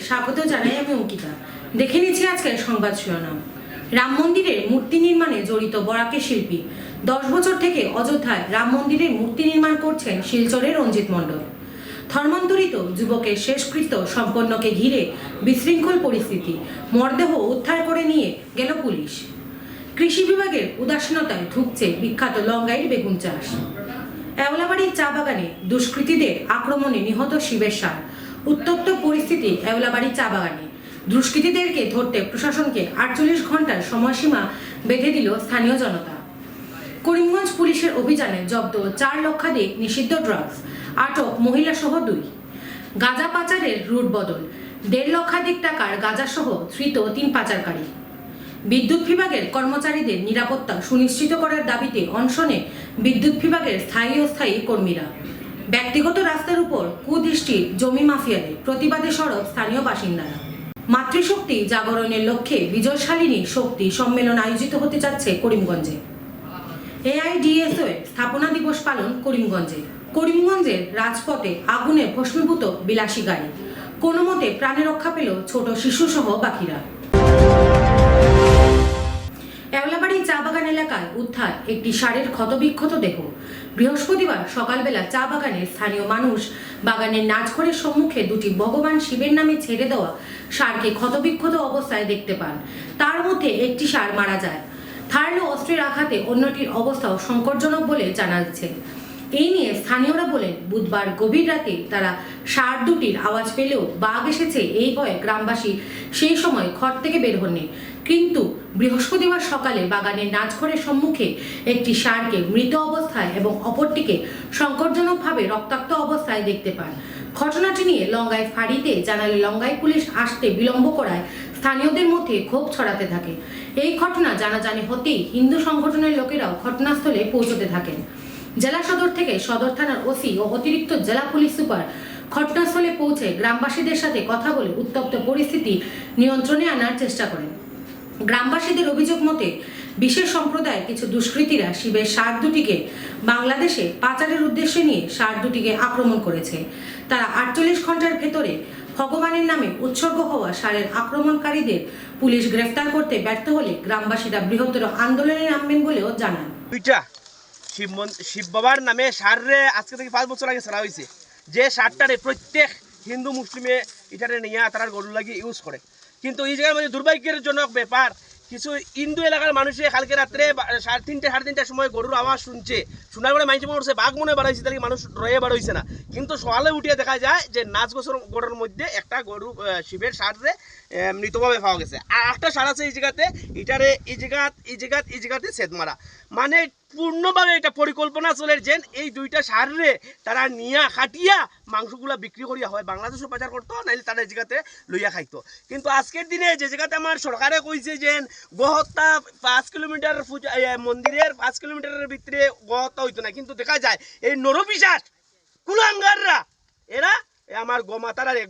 স্বাগত জানাই। আমি অঙ্কিতা। দেখে নিচ্ছি আজকের সংবাদ শিরোনাম। রাম মন্দিরের মূর্তি নির্মাণে জড়িত বরাকে শিল্পী। 10 বছর থেকে অযোধ্যায় রাম মন্দিরের মূর্তি নির্মাণ করছেন শিলচরের রঞ্জিত মণ্ডল। ধর্মান্তরিত যুবকের শেষকৃত্য সম্পন্নকে ঘিরে বিশৃঙ্খল পরিস্থিতি, মরদেহ উদ্ধার করে নিয়ে গেল পুলিশ। কৃষি বিভাগের উদাসীনতায় ঢুকছে বিখ্যাত লঙ্গাইয়ের বেগুন চাষ। এওলাবাড়ির চা বাগানে দুষ্কৃতীদের আক্রমণে নিহত শিবের সার। উত্তপ্ত পরিস্থিতি এওলাবাড়ির চা বাগানে। দুষ্কৃতীদেরকে ধরতে প্রশাসনকে 48 ঘন্টার সময়সীমা বেঁধে দিল স্থানীয় জনতা। করিমগঞ্জ পুলিশের অভিযানে জব্দ 4 লক্ষাধিক নিষিদ্ধ ড্রাগস, আটক মহিলা সহ 2। গাঁজা পাচারের রুট বদল, 1.5 লক্ষাধিক টাকার গাঁজা সহ ধৃত 3 পাচারকারী। বিদ্যুৎ বিভাগের কর্মচারীদের নিরাপত্তা সুনিশ্চিত করার দাবিতে অনশনে বিদ্যুৎ বিভাগের স্থায়ী ও অস্থায়ী কর্মীরা। ব্যক্তিগত রাস্তার উপর কুদৃষ্টি জমি মাফিয়াদের প্রতিবাদে সরব স্থানীয় বাসিন্দারা। মাতৃশক্তি জাগরণের লক্ষ্যে বিজয়শালিনী শক্তি সম্মেলন আয়োজিত হতে যাচ্ছে করিমগঞ্জে। AIDSO স্থাপনা দিবস পালন করিমগঞ্জে। করিমগঞ্জের রাজপথে আগুনে ভস্মীভূত বিলাসী গাড়ি। কোনো মতে প্রাণে রক্ষা পেল ছোট শিশু সহ বাকিরা। এওলাবাড়ি চা বাগান এলাকায় উদ্ধার একটি ষাঁড়ের ক্ষতবিক্ষত দেহ। বৃহস্পতিবার সকালবেলা চা বাগানের স্থানীয় মানুষ বাগানের নাচঘরের সম্মুখে 2টি ভগবান শিবের নামে ছেড়ে দেওয়া ষাঁড়কে ক্ষতবিক্ষত অবস্থায় দেখতে পান। তার মধ্যে একটি ষাঁড় মারা যায়। ধারালো অস্ত্রের আঘাতে অন্যটির অবস্থাও সংকটজনক বলে জানা যাচ্ছে। এই নিয়ে স্থানীয়রা বলেন, বুধবার গভীর রাতে তারা ষাঁড় দুটির আওয়াজ পেলেও বাঘ এসেছে এই ভয়ে গ্রামবাসী সেই সময় ঘর থেকে বের হননি। কিন্তু বৃহস্পতিবার সকালে বাগানের নাচঘরের সম্মুখে একটি ষাঁড়কে মৃত অবস্থায় এবং অপরটিকে সংকটজনকভাবে রক্তাক্ত অবস্থায় দেখতে পান। ঘটনাটি নিয়ে লঙ্গাই ফাঁড়িতে জানালে লঙ্গাই পুলিশ আসতে বিলম্ব করায় স্থানীয়দের মধ্যে ক্ষোভ ছড়াতে থাকে। এই ঘটনা জানাজানি হতেই হিন্দু সংগঠনের লোকেরাও ঘটনাস্থলে পৌঁছতে থাকেন। জেলা সদর থেকে সদর থানার ওসি ও অতিরিক্ত জেলা পুলিশ সুপার ঘটনাস্থলে পৌঁছে গ্রামবাসীদের সাথে কথা বলে উত্তপ্ত পরিস্থিতি নিয়ন্ত্রণে আনার চেষ্টা করেন। গ্রামবাসীদের অভিযোগ মতে বিশেষ সম্প্রদায়ের কিছু দুষ্কৃতীরা শিবের ষাঁড় দুটিকে বাংলাদেশে পাচারের উদ্দেশ্যে নিয়ে ষাঁড় দুটিকে আক্রমণ করেছে। তারা 48 ঘন্টার ভেতরে ভগবানের নামে উৎসর্গ হওয়া ষাঁড়ের আক্রমণকারীদের পুলিশ গ্রেফতার করতে ব্যর্থ হলে গ্রামবাসীরা বৃহত্তর আন্দোলনে নামবেন বলেও জানান। শিব বাবার নামে ষাঁড়রে আজকে থেকে 5 বছর আগে ছাড়া হয়েছে। যে ষাঁড়টারে প্রত্যেক হিন্দু মুসলিমে এটারে নিয়ে তারা গরু লাগিয়ে ইউজ করে। কিন্তু এই জায়গার মধ্যে দুর্ভাগ্যজনক ব্যাপার, কিছু হিন্দু এলাকার মানুষে কালকে রাত্রে 3:30 সময় গরুর আওয়াজ শুনছে। শোনার পরে মানুষ মনে করছে বাঘ মনে বাড়াইছে, তাহলে মানুষ রয়ে বাড়াইছে না। কিন্তু সকালে উঠিয়ে দেখা যায় যে নাচ গোছর গরুর মধ্যে একটা গরু শিবের ষাঁড়রে মৃতভাবে পাওয়া গেছে। আর একটা ষাঁড় আছে এই জায়গাতে, এটারে এই জায়গাতে ছেদ মারা। মানে পূর্ণভাবে এটা পরিকল্পনা চলে যে এই 2টা ষাঁড়রে তারা নিয়া খাটিয়া মাংসগুলা বিক্রি করিয়া হয় বাংলাদেশও পাচার করতো, নাইলে তারা এই জায়গাতে লইয়া খাইতো। কিন্তু আজকের দিনে যে জায়গাতে আমার সরকারে কইছে যে গোহত্যা 5 কিলোমিটার মন্দিরের 5 কিলোমিটারের ভিতরে গোহত্যা হইতো না, কিন্তু দেখা যায় এই নরপিশাচ কুলাঙ্গাররা এরা আমার গোমাতারারে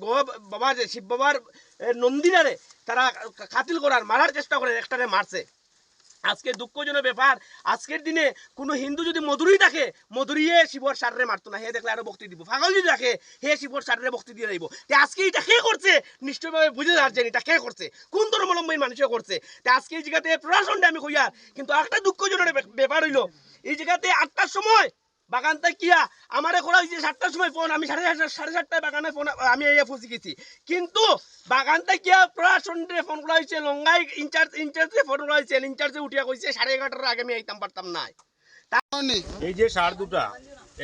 বাবার শিব বাবার নন্দিনারে তারা কাতিল করার মারার চেষ্টা করে, একটারে মারছে। আজকে দুঃখজনক ব্যাপার, আজকের দিনে কোনো হিন্দু যদি মধুরী থাকে, মধুরীয়ে শিবর ষাঁড়রে মারতো না, হে দেখলে আরো ভক্তি দিব। পাগল যদি রাখে, হে শিবর ষাঁড়রে ভক্তি দিয়ে যাইব। আজকে এটা কে করছে নিশ্চয়ভাবে বুঝে যাচ্ছেন এটা কে করছে, কোন ধর্মাবলম্বী মানুষে করছে। আজকে এই জায়গাতে প্রশাসনটা আমি কইয়ার, কিন্তু একটা দুঃখজনক ব্যাপার হইলো এই জায়গাতে 8টার সময় বাগানটা কিয়া আমারে করা হয়েছে 7টার সময় ফোন, আমি 7:30 বাগানে ফোন আমি এই পৌঁছে গেছি। কিন্তু বাগানটা কিয়া প্রশাসনরে ফোন করা হয়েছে, লঙ্গাই ইনচার্জে ফোন করা হয়েছে, ইনচার্জে উঠিয়া কইছে 11:30টার আগে আমি আইতাম পারতাম না। এই যে ষাঁড় দুটা,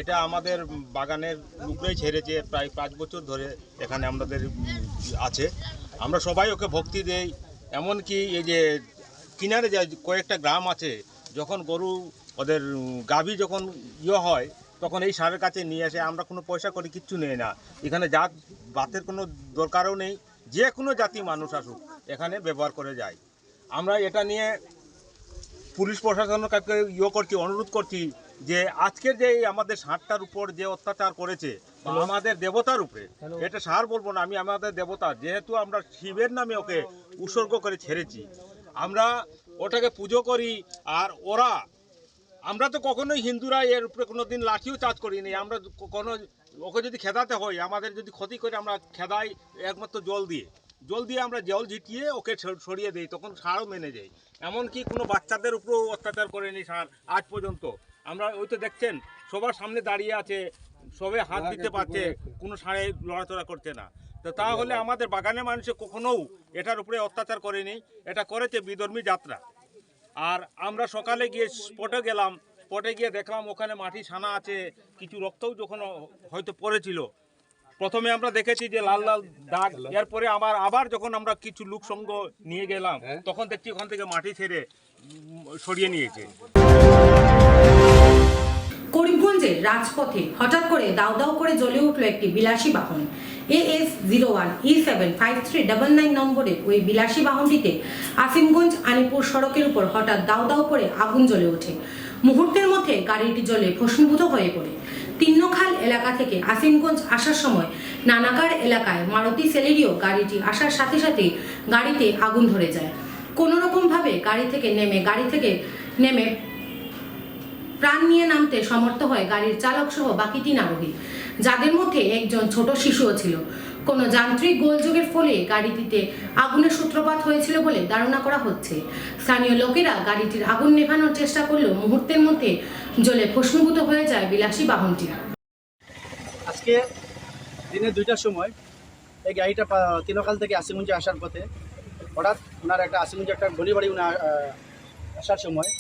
এটা আমাদের বাগানের উপরেই ছেড়েছে, প্রায় 5 বছর ধরে এখানে আমাদের আছে। আমরা সবাই ওকে ভক্তি দেই। এমনকি এই যে কিনারে যে কয়েকটা গ্রাম আছে, যখন গরু ওদের গাভী যখন হয় তখন এই ষাঁড়ের কাছে নিয়ে আসে। আমরা কোনো পয়সা করে কিচ্ছু নেই না, এখানে জাত বাতের কোনো দরকারও নেই, যে কোনো জাতি মানুষ আসুক এখানে ব্যবহার করে যায়। আমরা এটা নিয়ে পুলিশ প্রশাসনের কাছে করছি, অনুরোধ করছি যে আজকের যে আমাদের ষাঁড়টার উপর যে অত্যাচার করেছে আমাদের দেবতার উপরে, এটা ষাঁড় বলবো না, আমি আমাদের দেবতা, যেহেতু আমরা শিবের নামে ওকে উৎসর্গ করে ছেড়েছি, আমরা ওটাকে পুজো করি। আর আমরা তো কখনোই হিন্দুরা এর উপরে কোনো দিন লাঠিও চার্জ করিনি। আমরা কোনো ওকে যদি খেদাতে হয়, আমাদের যদি ক্ষতি করে আমরা খেদাই একমাত্র জল দিয়ে। জল দিয়ে আমরা জল ঝিটিয়ে ওকে সরিয়ে দিই, তখন ষাঁড়ও মেনে যায়। এমনকি কোনো বাচ্চাদের উপরেও অত্যাচার করেনি ষাঁড় আজ পর্যন্ত। আমরা ওই তো দেখছেন সবার সামনে দাঁড়িয়ে আছে, সবে হাত দিতে পারছে, কোনো ষাঁড়ে লড়াচড়া করছে না। তো তাহলে আমাদের বাগানের মানুষে কখনোও এটার উপরে অত্যাচার করেনি, এটা করেছে বিধর্মী যাত্রা। আর আমরা সকালে গিয়ে স্পটে গেলাম, স্পটে গিয়ে দেখলাম ওখানে মাটি ছানা আছে, কিছু রক্তও যখন হয়তো পড়েছিল। প্রথমে আমরা দেখেছি যে লাল লাল দাগ, এরপরে আবার যখন আমরা কিছু লোক সঙ্গ নিয়ে গেলাম তখন দেখছি ওখান থেকে মাটি ছেড়ে সরিয়ে নিয়েছে। করিমগঞ্জের রাজপথে হঠাৎ করে দাউ দাউ করে জ্বলে উঠল একটি বিলাসী বাহন। AS01E75399 নম্বরের ওই বিলাসী বাহনটিতে আসিমগঞ্জ আনিপুর সড়কের উপর হঠাৎ দাউ দাউ করে আগুন জ্বলে ওঠে। মুহূর্তের মধ্যে গাড়িটি জ্বলে ভস্মীভূত হয়ে পড়ে। তিন্নখাল এলাকা থেকে আসিমগঞ্জ আসার সময় নানাগার এলাকায় মারুতি সেলেরিও গাড়িটি আসার সাথে সাথে গাড়িতে আগুন ধরে যায়। কোনো রকমভাবে গাড়ি থেকে নেমে প্রাণ নিয়ে নামতে সমর্থ হয় গাড়ির চালক সহ বাকি 3 আরোহী, যাদের মধ্যে একজন ছোট শিশুও ছিল। কোনো যান্ত্রিক গোলযোগের ফলে গাড়িটিতে আগুনের সূত্রপাত হয়েছিল বলে ধারণা করা হচ্ছে। স্থানীয় লোকেরা গাড়িটির আগুন নেভানোর চেষ্টা করলেও মুহূর্তের মধ্যে জ্বলে ভস্মীভূত হয়ে যায় বিলাসী বাহনটি। আজকে দিনে 2টার সময় এই গাড়িটা তিনখাল থেকে আসিমগঞ্জে আসার পথে হঠাৎ ওনার একটা আসিমগঞ্জে একটা গলির বাড়ি উনি আসার সময়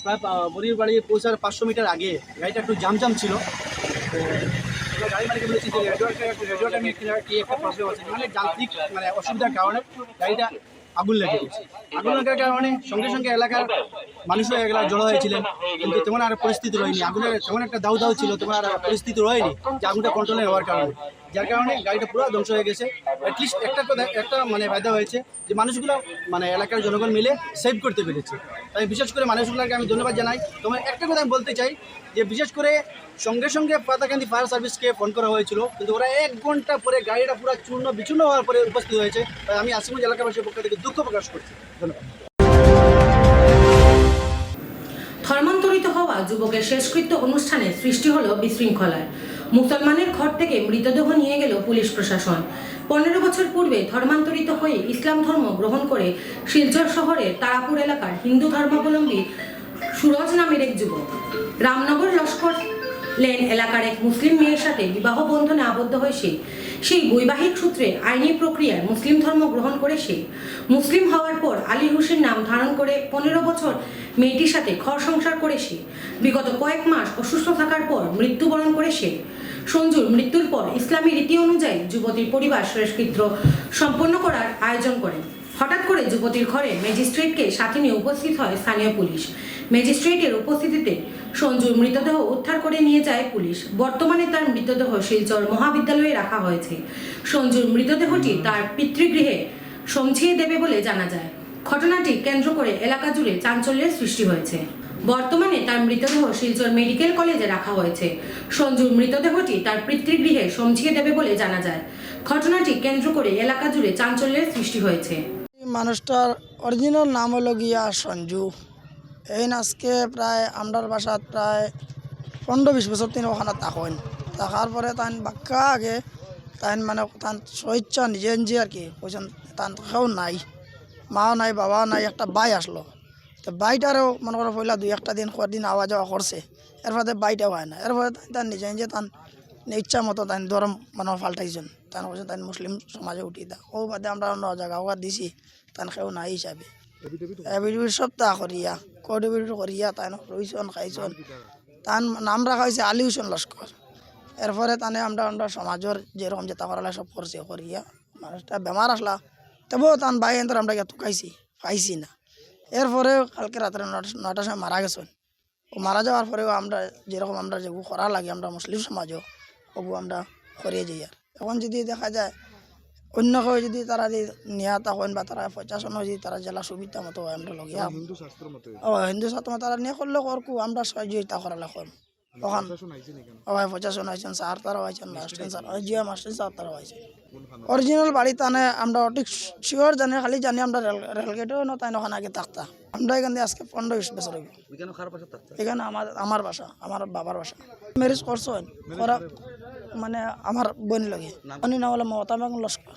প্রায় বড়ির বাড়ি পৌঁছার 500 মিটার আগে গাড়িটা একটু জাম ছিল। তো এবার গাড়ি মালিক বলেছি যে রেডিওটা নিয়ে কি একটা প্রবলেম আছে, মানে যান্ত্রিক মানে অসুবিধার কারণে গাড়িটা আগুন লেগে গেছে। আগুন লাগার কারণে সঙ্গে সঙ্গে এলাকার মানুষও এগুলা জড়ো হয়েছিলেন, কিন্তু তেমন আর পরিস্থিতি রয়নি। আগুনের তেমন একটা দাউ দাউ ছিল, তেমন আর পরিস্থিতি রয়নি যে আগুনটা কন্ট্রোলে হওয়ার কারণে, যার কারণে গাড়িটা পুরো ধ্বংস হয়ে গেছে। অ্যাটলিস্ট একটা মানে ফায়দা হয়েছে যে মানুষগুলো মানে এলাকার জনগণ মিলে সেভ করতে পেরেছে। তাই বিশেষ করে মানুষগুলোকে আমি ধন্যবাদ জানাই। তোমার একটা কথা আমি বলতে চাই যে বিশেষ করে সঙ্গে সঙ্গে পাতাকান্দি ফায়ার সার্ভিসকে ফোন করা হয়েছিল, কিন্তু ওরা 1 ঘন্টা পরে গাড়িটা পুরো চূর্ণ বিচূর্ণ হওয়ার পরে উপস্থিত হয়েছে। তাই আমি আসিমগঞ্জ এলাকাবাসীর পক্ষ থেকে দুঃখ প্রকাশ করছি। ধন্যবাদ। ধর্মান্তরিত হওয়া যুবকের শেষকৃত্য অনুষ্ঠানে সৃষ্টি হলো বিশৃঙ্খলার। মুসলমানের ঘর থেকে মৃতদেহ নিয়ে গেল পুলিশ প্রশাসন। 15 বছর পূর্বে ধর্মান্তরিত হয়ে ইসলাম ধর্ম গ্রহণ করে শিলচর শহরের তারাপুর এলাকার হিন্দু ধর্মাবলম্বী সুরজ নামের এক যুবক রামনগর লস্কর লেন এলাকার এক মুসলিম মেয়ের সাথে বিবাহ বন্ধনে আবদ্ধ হয় সেই বৈবাহিক সূত্রে আইনি প্রক্রিয়ায় মুসলিম ধর্ম গ্রহণ করে মুসলিম হওয়ার পর আলী হোসেন নাম ধারণ করে 15 বছর মেয়েটির সাথে ঘর সংসার করে বিগত কয়েক মাস অসুস্থ থাকার পর মৃত্যুবরণ করে সঞ্জুর মৃত্যুর পর ইসলামী রীতি অনুযায়ী যুবতীর পরিবার শেষকৃত্য সম্পন্ন করার আয়োজন করেন। হঠাৎ করে যুবতীর ঘরে ম্যাজিস্ট্রেটকে সাথে নিয়ে উপস্থিত হয় স্থানীয় পুলিশ। ম্যাজিস্ট্রেটের উপস্থিতিতে সঞ্জুর মৃতদেহ উদ্ধার করে নিয়ে যায় পুলিশ। বর্তমানে তার মৃতদেহ শিলচর মহাবিদ্যালয়ে রাখা হয়েছে। সঞ্জুর মৃতদেহটি তার পিতৃগৃহে সমঝিয়ে দেবে বলে জানা যায়। ঘটনাটি কেন্দ্র করে এলাকা জুড়ে চাঞ্চল্যের সৃষ্টি হয়েছে। বর্তমানে তার মৃতদেহ শিলচর মেডিকেল কলেজে রাখা হয়েছে। সঞ্জুর মৃতদেহটি তার পিতৃগৃহে সমঝিয়ে দেবে বলে জানা যায়। ঘটনাটি কেন্দ্র করে এলাকা জুড়ে চাঞ্চল্যের সৃষ্টি হয়েছে। মানুষটার অরিজিনাল নাম হলো গিয়া সঞ্জু। এই আজকে প্রায় আমরার বাসাত প্রায় 15-20 বছর তিনি ওখানে থাকার পরে তান বাক্কা আগে তাই মানে তান স্বেচ্ছা নিজে নিজে আর কি কইছেন তান কেউ নাই, মাও নাই, বাবাও নাই, একটা বাই আসলো। তো বাইটারও মনে করো পয়লা 2-1 দিন কদিন আওয়া যাওয়া করছে, এরপরে বাইটাও হয় না। এরপরে তান নিজে নিজে তান ইচ্ছা মতো তাই ধর্ম মানে পাল্টাইছেন। তান কইছেন তাই মুসলিম সমাজে উঠি দা ও বাদে আমরা অন্য জায়গা ওয়া দিছি তান কেউ নাই হিসাবে এবিডিবির সপ্তাহ করিয়া কোডিবিড করিয়া তাই রইছন খাইছন। তান নাম রাখা হয়েছে আলী হোসেন লস্কর। এরপরে তানে আমরা সমাজের যেরকম যেটা করালা সব করছে করিয়া মানুষটা বেমার আসলা, তবুও তান ভাই এন্তর আমরা গিয়ে তুকাইছি পাইছি না। এরপরে কালকে রাত্রে 9টার সময় মারা গেছেন। ও মারা যাওয়ার পরেও আমরা যেরকম আমরা যেগুলো করা লাগে আমরা মুসলিম সমাজও ওগুলো আমরা করিয়ে যাই। আর এখন যদি দেখা যায় অন্য কেউ যদি তারা নিয়া তখন বা তারা প্রশাসন যদি তারা জেলা সুবিধা মতো হয় আমরা লগিয়া হিন্দু শাস্ত্র মতো তারা নিয়ে করলে করকু আমরা সহযোগিতা করা লাগম। তখন প্রশাসন আইছেন, স্যার তারাও আইছেন, master sir Zia master sir তারাও আইছেন। অরিজিনাল বাড়ি তানে আমরা ঠিক শিওর জানি, খালি জানি আমরা রেলগেটেও না তাই ওখানে আগে থাকতা। আমরা এখানে আজকে 15-20 বছর হইব। এখানে আমার বাসা, আমার বাবার বাসা। ম্যারেজ করছেন করা মানে আমার বোন লাগে, উনি নাম হলো মমতা বেগম লস্কর।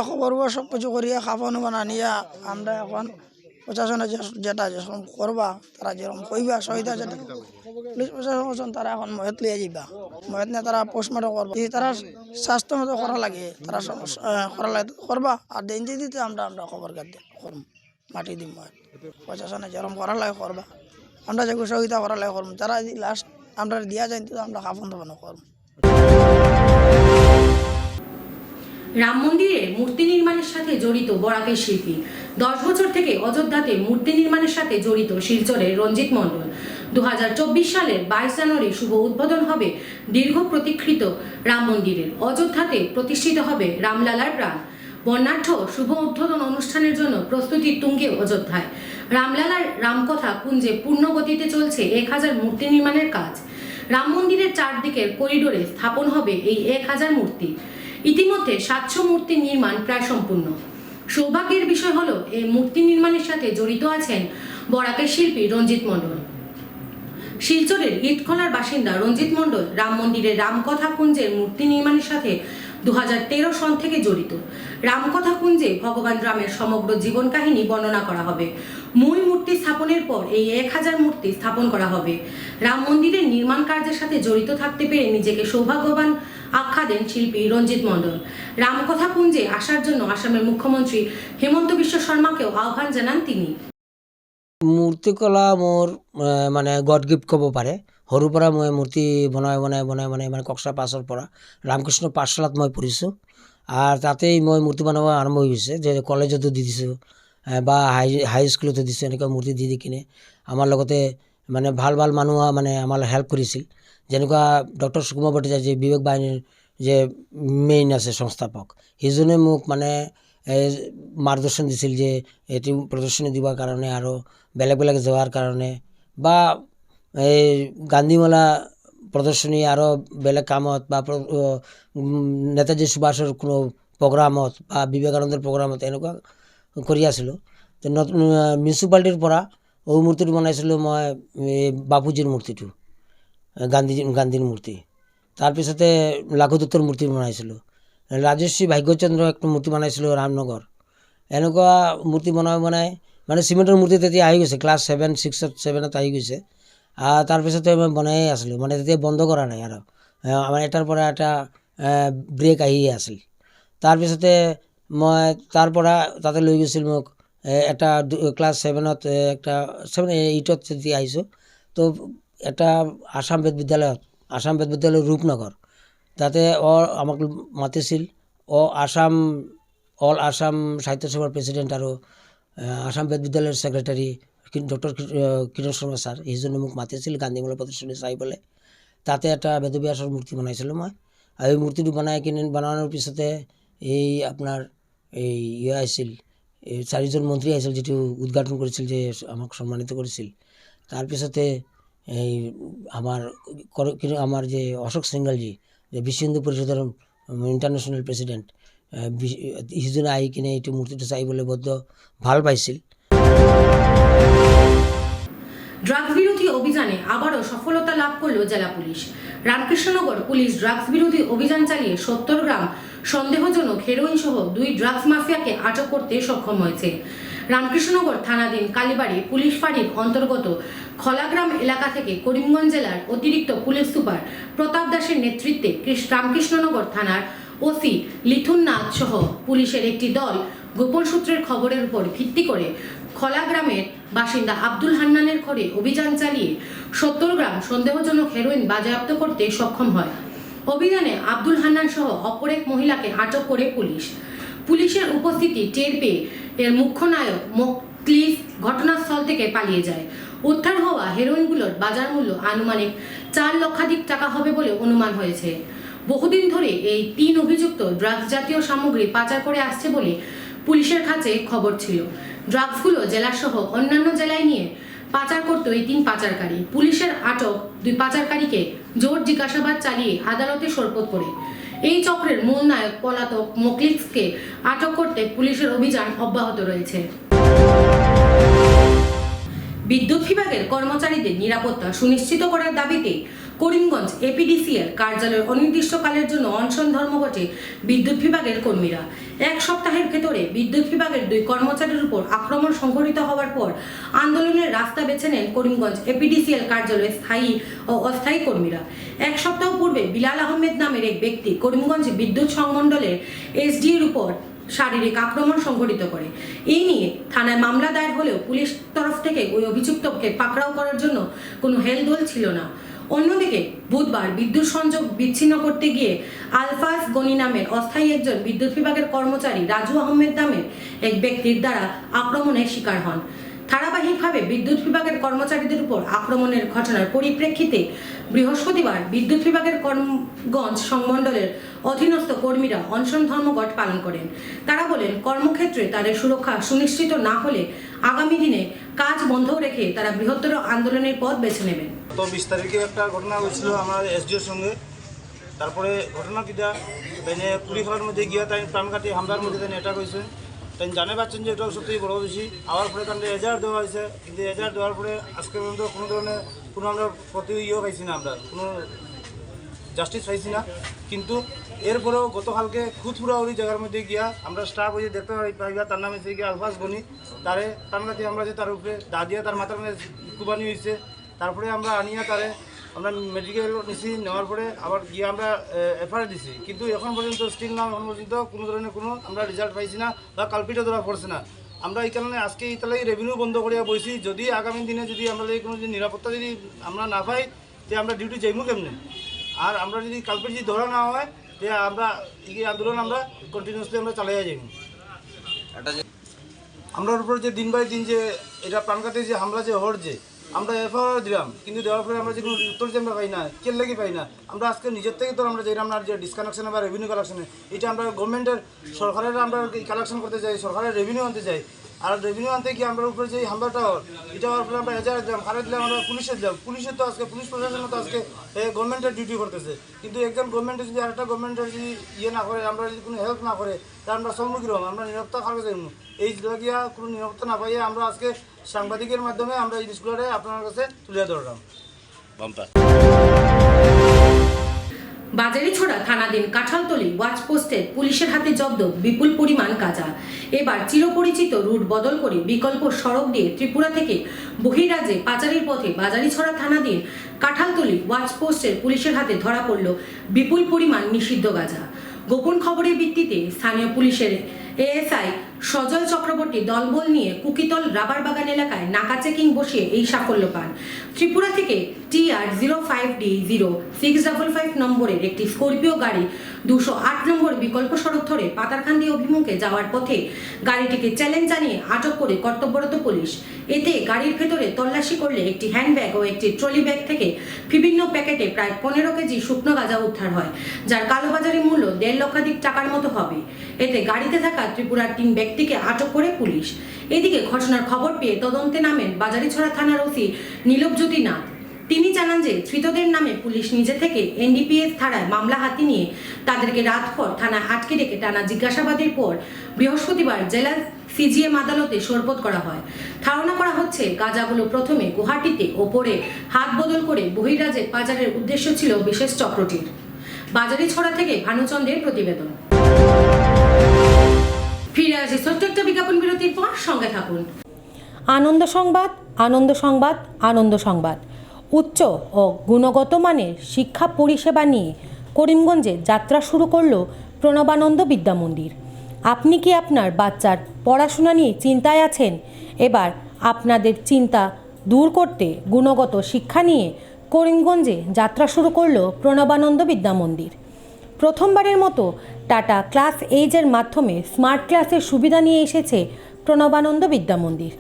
খবর সব কিছু করিয়া খাওয়ানো বানা নিয়া আমরা এখন প্রশাসনে যেটা যেরকম করবা তারা যেরকম কইবা সহিতা যেটা পুলিশ প্রশাসন তারা এখন মহেত লিয়ে যাইবা মহেত নিয়ে তারা পোস্টমর্টম করবা যদি তারা স্বাস্থ্য মতো করা লাগে তারা করা লাগে করবা আর দিন দিতে আমরা খবর কাটতে করব মাটি দিম মহেত প্রশাসনে যেরকম করা লাগে করবা আমরা যে সহিতা করা লাগে করব তারা যদি লাস্ট আমরা দিয়া যাই তো আমরা খাফন দেবো না করব। রাম মন্দিরে মূর্তি নির্মাণের সাথে জড়িত বরাকের শিল্পী 10 বছর থেকে অযোধ্যাতে মূর্তি নির্মাণের সাথে জড়িত শিলচরের রঞ্জিত মণ্ডল 2024 সালের 22 জানুয়ারি শুভ উদ্বোধন হবে দীর্ঘ প্রতীক্ষিত রাম মন্দিরের। অযোধ্যাতে প্রতিষ্ঠিত হবে রামলালার প্রাণ। বর্ণাঢ্য শুভ উদ্বোধন অনুষ্ঠানের জন্য প্রস্তুতি তুঙ্গে অযোধ্যায়। রামলালার রামকথা কুঞ্জে পূর্ণ গতিতে চলছে 1000 মূর্তি নির্মাণের কাজ। রাম মন্দিরের চারদিকের করিডোরে স্থাপন হবে এই 1000 মূর্তি। ইতিমধ্যে 700 মূর্তি নির্মাণ প্রায় সম্পূর্ণ। সৌভাগ্যের বিষয় হলো এই মূর্তি নির্মাণের সাথে জড়িত আছেন বরাকের শিল্পী রঞ্জিত মণ্ডল। শিলচরের ইটখলার বাসিন্দা রঞ্জিত মণ্ডল রাম মন্দিরের রামকথা কুঞ্জের মূর্তি নির্মাণের সাথে 2013 সন থেকে জড়িত। রামকথা কুঞ্জে ভগবান রামের সমগ্র জীবন কাহিনী বর্ণনা করা হবে। মূল মূর্তি স্থাপনের পর এই 1000 মূর্তি স্থাপন করা হবে। রাম মন্দিরের নির্মাণ কার্যের সাথে জড়িত থাকতে পেরে নিজেকে সৌভাগ্যবান আখ্যা দেন শিল্পী রঞ্জিত মণ্ডল। রামকথা কুঞ্জে আসার জন্য আসামের মুখ্যমন্ত্রী হেমন্ত বিশ্ব শর্মাকেও আহ্বান জানান তিনি। মূৰ্তিকলা মোৰ মানে গড গিফ্ট ক'ব পাৰে। সৰুৰ পৰা মই মূৰ্তি বনাই মানে কক্সা পাছৰ পৰা ৰামকৃষ্ণ পাঠশালাত মই পঢ়িছোঁ আৰু তাতেই মই মূৰ্তি বনাব আৰম্ভ হৈছে যে কলেজতো দি দিছোঁ বা হাই স্কুলতো দিছোঁ এনেকুৱা মূৰ্তি দি কিনে আমাৰ লগতে মানে ভাল মানুহ মানে আমাৰ হেল্প কৰিছিল। যেনেকুৱা ডক্টৰ সুকুমাৰ ভট্টাচাৰ্য বিবেক বাহিনীৰ যে মেইন আছে সংস্থাপক সেইজনে মোক মানে মাৰ্গদৰ্শন দিছিল যে এটি প্ৰদৰ্শনী দিবৰ কাৰণে আৰু বেলেগ যোৱাৰ কাৰণে বা এই গান্ধীমেলা প্ৰদৰ্শনী আৰু বেলেগ কামত বা নেতাজী সুভাষৰ কোনো প্ৰগ্ৰামত বা বিবেকানন্দৰ প্ৰগ্ৰামত এনেকুৱা কৰি আছিলোঁ। তো নতুন মিউনিচিপালিটিৰ পৰা মূৰ্তিটো বনাইছিলোঁ মই বাপুজীৰ মূৰ্তিটো গান্ধীৰ মূৰ্তি। তাৰপিছতে লাঘুদত্তৰ মূৰ্তি বনাইছিলোঁ। ৰাজশ্ৰী ভাগ্যচন্দ্ৰ একটা মূৰ্তি বনাইছিলোঁ ৰামনগৰ। এনেকুৱা মূৰ্তি বনাই মানে চিমেণ্টৰ মূৰ্তি তেতিয়া আহি গৈছে ক্লাছ 7, 6, 7ত আহি গৈছে। তাৰপিছতে মই বনাই আছিলোঁ মানে তেতিয়া বন্ধ কৰা নাই আৰু আমাৰ এটাৰ পৰা এটা ব্ৰেক আহিয়ে আছিল। তাৰপিছতে মই তাৰ পৰা তাতে লৈ গৈছিল মোক এটা ক্লাছ 7ত একটা 7-8ত যেতিয়া আহিছোঁ তো এটা আসাম বেদ বিদ্যালয় ৰূপনগৰ তাতে আমাক মাতিছিল অল আসাম সাহিত্য সভাৰ প্ৰেচিডেণ্ট আৰু আসাম বেদ বিদ্যালয়ৰ ছেক্ৰেটাৰী ডক্টৰ কিৰণ শৰ্মা ছাৰ সেইজনে মোক মাতিছিল গান্ধীমেলা প্ৰদৰ্শনী চাইবলৈ। তাতে এটা বেদব্যাসৰ মূৰ্তি বনাইছিলোঁ মই আৰু এই মূৰ্তিটো বনানোৰ পিছতে এই আপোনাৰ এই আহিছিল 4জন মন্ত্ৰী আহিছিল যিটো উদ্ঘাটন কৰিছিল যে আমাক সন্মানিত কৰিছিল। তাৰপিছতে এই আমাৰ যে অশোক সিংঘলজী যে বিশ্ব হিন্দু পৰিষদৰ ইণ্টাৰনেশ্যনেল প্ৰেচিডেণ্ট সিজনে আহি কিনে এইটো মূৰ্তিটো চাইবলৈ বদ্ধ ভাল পাইছিল। ড্রাগস বিরোধী অভিযানে আবারও সফলতা লাভ করল জেলা পুলিশ। রামকৃষ্ণনগর পুলিশ ড্রাগস বিরোধী অভিযান চালিয়ে 70 গ্রাম সন্দেহজনক হেরোইন সহ 2 ড্রাগস মাফিয়াকে আটক করতে সক্ষম হয়েছে। রামকৃষ্ণনগর থানাধীন কালীবাড়ি পুলিশ ফাঁড়ির অন্তর্গত খলাগ্রাম এলাকা থেকে করিমগঞ্জ জেলার অতিরিক্ত পুলিশ সুপার প্রতাপ দাসের নেতৃত্বে রামকৃষ্ণনগর থানার ওসি লিথুন নাথ সহ পুলিশের একটি দল গোপন সূত্রের খবরের উপর ভিত্তি করে খলাগ্রামের বাসিন্দা আব্দুল হান্নানের ঘরে অভিযান চালিয়ে 70 গ্রাম সন্দেহজনক হেরোইন বাজেয়াপ্ত করতে সক্ষম হয়। অভিযানে আব্দুল হান্নান সহ অপর এক মহিলাকে আটক করে পুলিশের উপস্থিতি টের পেয়ে এর মুখ্য নায়ক মোকলিস ঘটনাস্থল থেকে পালিয়ে যায়। উদ্ধার হওয়া হেরোইনগুলোর বাজার মূল্য আনুমানিক 4 লক্ষাধিক টাকা হবে বলে অনুমান হয়েছে। বহুদিন ধরে এই 3 অভিযুক্ত ড্রাগস জাতীয় সামগ্রী পাচার করে আসছে বলে পুলিশের কাছে খবর ছিল। ড্রাগসগুলো জেলাসহ অন্যান্য জেলায় নিয়ে পাচার করত এই 3 পাচারকারী। পুলিশের আটক 2 পাচারকারীকে জোর জিজ্ঞাসাবাদ চালিয়ে আদালতে সোপর্দ করে। এই চক্রের মূল নায়ক পলাতক মোকলিসকে আটক করতে পুলিশের অভিযান অব্যাহত রয়েছে। বিদ্যুৎ বিভাগের কর্মচারীদের নিরাপত্তা সুনিশ্চিত করার দাবিতে করিমগঞ্জ এপিডিসিএল কার্যালয়ের অনির্দিষ্টকালের জন্য অনশন ধর্মঘটে বিদ্যুৎ বিভাগের কর্মীরা। এক সপ্তাহের ভেতরে বিদ্যুৎ বিভাগের 2 কর্মচারীর উপর আক্রমণ সংঘটিত হওয়ার পর আন্দোলনের রাস্তা বেছে নেন করিমগঞ্জ এপিডিসিএল কার্যালয়ের স্থায়ী ও অস্থায়ী কর্মীরা। এক সপ্তাহ পূর্বে বিলাল আহমেদ নামের এক ব্যক্তি করিমগঞ্জ বিদ্যুৎ সংমণ্ডলের এসডির উপর শারীরিক আক্রমণ সংঘটিত করে। এই নিয়ে থানায় মামলা দায়ের হলেও পুলিশ তরফ থেকে ওই অভিযুক্তকে পাকড়াও করার জন্য কোনো হেলদোল ছিল না। অন্যদিকে বুধবার বিদ্যুৎ সংযোগ বিচ্ছিন্ন করতে গিয়ে আলফাজ গনি নামের অস্থায়ী একজন বিদ্যুৎ বিভাগের কর্মচারী রাজু আহমেদ নামের এক ব্যক্তির দ্বারা আক্রমণের শিকার হন। ধারাবাহিকভাবে বিদ্যুৎ বিভাগের কর্মচারীদের উপর আক্রমণের ঘটনার পরিপ্রেক্ষিতে বৃহস্পতিবার বিদ্যুৎ বিভাগের করিমগঞ্জ সংমণ্ডলের অধীনস্থ কর্মীরা অনশন ধর্মঘট পালন করেন। তারা বলেন, কর্মক্ষেত্রে তাদের সুরক্ষা সুনিশ্চিত না হলে আগামী দিনে কাজ বন্ধ রেখে তারা বৃহত্তর আন্দোলনের পথ বেছে নেবেন। তো 20 তারিখে একটা ঘটনা হয়েছিল আমার এসডিওর সঙ্গে। তারপরে ঘটনা কিটা তাই কুড়ি খেলার মধ্যে গিয়া তাই প্রাণঘাতী হামলার মধ্যে তাই অ্যাটাক হয়েছে। তাই জানে পাচ্ছেন যে এটাও সত্যিই বড় বেশি। আবার পরে তাদের এজাহার দেওয়া হয়েছে, কিন্তু এজাহার দেওয়ার পরে আজকে পর্যন্ত কোনো ধরনের কোনো আমরা পাইছি না, আমরা কোনো জাস্টিস পাইছি না। কিন্তু এরপরেও গতকালকে খুদপুরা ওই জায়গার মধ্যে গিয়া আমরা স্টাফ হয়ে দেখতে পাইবা, তার নামে হচ্ছে গিয়ে আলফাজ গনি। তারে প্রাণঘাতী আমরা যে তার উপরে দা দিয়ে তার মাথার মধ্যে কুবানি হয়েছে। তারপরে আমরা আনিয়া তারে আমরা মেডিকেল নিছি, নেওয়ার পরে আবার গিয়ে আমরা এফআইআর দিছি। কিন্তু এখন পর্যন্ত স্টিল না, এখন পর্যন্ত কোনো ধরনের কোনো আমরা রেজাল্ট পাইছি না বা কালপিটও ধরা পড়ছে না। আমরা এই কারণে আজকে এই তালাই রেভিনিউ বন্ধ করিয়া বইছি। যদি আগামী দিনে যদি আমরা কোনো যদি নিরাপত্তা যদি আমরা না পাই, যে আমরা ডিউটি যাইমু কেমনে। আর আমরা যদি কালপিট যদি ধরা না হয়, যে আমরা এই আন্দোলন আমরা কন্টিনিউসলি আমরা চালিয়ে যাইমু। আমরা উপর যে দিন বাই দিন যে এটা প্রাণঘাতী যে হামলা যে হর যে আমরা এফআইআর দিলাম, কিন্তু দেওয়ার পরে আমরা যে কোনো উত্তর যে আমরা পাই না, কেন লাগি পাই না। আমরা আজকে নিজের থেকে তো আমরা যেটা আমরা যে ডিসকানেকশনে বা রেভিনিউ কালেকশনে, এটা আমরা গভর্নমেন্টের সরকারের আমরা কালেকশন করতে চাই, সরকারের রেভিনিউ আনতে চাই। আর রেভিনিউ আনতে গিয়ে আমরা উপরে যে হামলাটা এটা হওয়ার পরে আমরা এজাহার দিলাম, কারে দিলাম আমরা পুলিশের দিলাম। পুলিশের তো আজকে পুলিশ প্রশাসনও তো আজকে গভর্নমেন্টের ডিউটি করতেছে। কিন্তু একজন গভর্নমেন্টে যদি আরেকটা গভর্নমেন্টের যদি ইয়ে না করে, আমরা যদি কোনো হেল্প না করে, তাহলে আমরা সম্মুখীন হব, আমরা নিরাপত্তা খারাপ যাইব। এই লাগিয়া কোনো নিরাপত্তা না পাইয়া আমরা আজকে সাংবাদিকের মাধ্যমে আমরা এই জিনিসগুলো আপনার কাছে তুলে ধরলাম। বাজারিছড়া থানাধীন কাঁঠালতলী ওয়াচপোস্টের পুলিশের হাতে জব্দ বিপুল পরিমাণ গাঁজা। এবার চিরপরিচিত রুট বদল করে বিকল্প সড়ক দিয়ে ত্রিপুরা থেকে বহিরাজ্যে পাচারের পথে বাজারিছড়া থানাধীন কাঁঠালতলী ওয়াচপোস্টের পুলিশের হাতে ধরা পড়ল বিপুল পরিমাণ নিষিদ্ধ গাঁজা। গোপন খবরের ভিত্তিতে স্থানীয় পুলিশের এএসআই সজল চক্রবর্তী দলবল নিয়ে কুকিতল রাবার বাগান এলাকায় নাকা চেকিং বসিয়ে এই সাফল্য পান। ত্রিপুরা থেকে TR 05D0655 নম্বরের একটি স্করপিও গাড়ি 208 নম্বর বিকল্প সড়ক ধরে পাতারকান্দি অভিমুখে যাওয়ার পথে গাড়িটিকে চ্যালেঞ্জ জানিয়ে আটক করে কর্তব্যরত পুলিশ। এতে গাড়ির ভেতরে তল্লাশি করলে একটি হ্যান্ডব্যাগ ও একটি ট্রলি ব্যাগ থেকে বিভিন্ন প্যাকেটে প্রায় 15 কেজি শুকনো গাঁজা উদ্ধার হয়, যার কালোবাজারি মূল্য 1.5 লক্ষাধিক টাকার মতো হবে। এতে গাড়িতে থাকা ত্রিপুরার 3 ব্যক্তিকে আটক করে পুলিশ। এদিকে ঘটনার খবর পেয়ে তদন্তে নামেন বাজারিছড়া থানার ওসি নীলবজ্যোতি নাথ। তিনি জানান যে ধৃতদের নামে পুলিশ নিজে থেকে NDPS ধারায় মামলা হাতে নিয়ে তাদেরকে রাতভর থানায় আটকে রেখে টানা জিজ্ঞাসাবাদের পর বৃহস্পতিবার জেলা CGM আদালতে সোপর্দ করা হয়। ধারণা করা হচ্ছে গাঁজাগুলো প্রথমে গুয়াহাটিতে ও পরে হাত বদল করে বহিরাজ্যে পাচারের উদ্দেশ্য ছিল বিশেষ চক্রটির। বাজারিছড়া থেকে ভানুচন্দ্রের প্রতিবেদন। ফিরে আসি ছোট্ট একটা বিজ্ঞাপন বিরতির পর, সঙ্গে থাকুন। আনন্দ সংবাদ, আনন্দ সংবাদ, আনন্দ সংবাদ। উচ্চ ও গুণগত মানের শিক্ষা পরিষেবা নিয়ে করিমগঞ্জে যাত্রা শুরু করল প্রণবানন্দ বিদ্যা মন্দির। আপনি কি আপনার বাচ্চার পড়াশোনা নিয়ে চিন্তায় আছেন? এবার আপনাদের চিন্তা দূর করতে গুণগত শিক্ষা নিয়ে করিমগঞ্জে যাত্রা শুরু করল প্রণবানন্দ বিদ্যা মন্দির। প্রথমবারের মতো টাটা ক্লাস এইজের মাধ্যমে স্মার্ট ক্লাসের সুবিধা নিয়ে এসেছে প্রণবানন্দ বিদ্যা মন্দির।